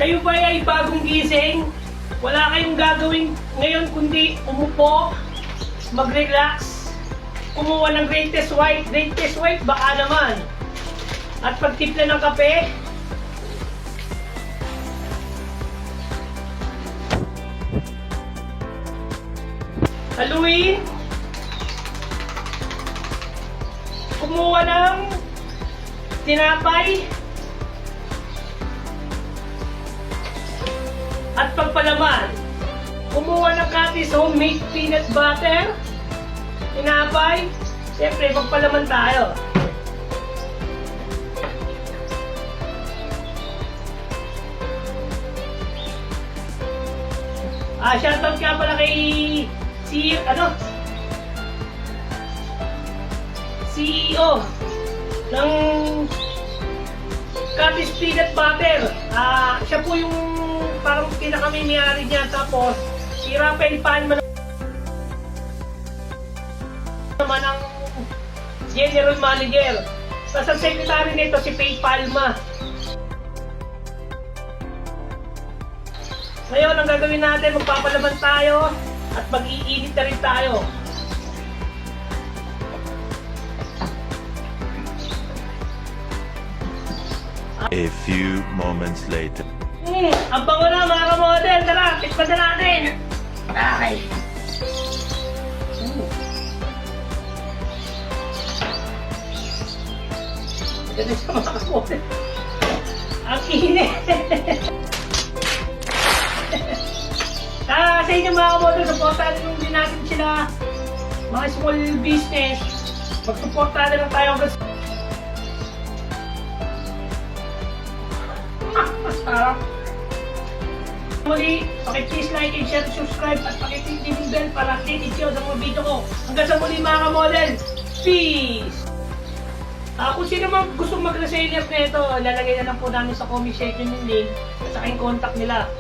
Kayo ba ay bagong gising? Wala kayong gagawin ngayon kundi umupo, mag-relax, kumuha ng greatest white. Greatest white baka naman. At pagtimpla ng kape, haluin, kumuha ng tinapay, at pagpalaman, kumuha ng Katis homemade peanut butter, tinapay, siyempre pagpalaman tayo. Shoutout ka pala kay CEO ng Katis Peanut Butter. Siya po yung parang pinaka-may-ari niya. Tapos si Rafael Palma naman ang General Manager. Tapos ang secretary nito si Faye Palma. Ngayon, ang gagawin natin, magpapalaman tayo at mag-iinit na rin tayo. A few moments later. Ang bango na mga kamodel. Tara, tikman na natin. Okay. Ganda siya mga kamodel. Ang init. Sa inyo mga kamodel, supportahan nyo din natin sila. Mga small business. Mag-supportahan na lang tayo hanggang sarap. Muli, paki-please like and share, subscribe at paki-click din yung bell para updated kayo sa mga video ko. Hanggang sa muli mga kamodel, peace! Kung sino man gusto mag-reseller na ito, lalagay na lang po namin sa comment section yung link at saka yung contact nila.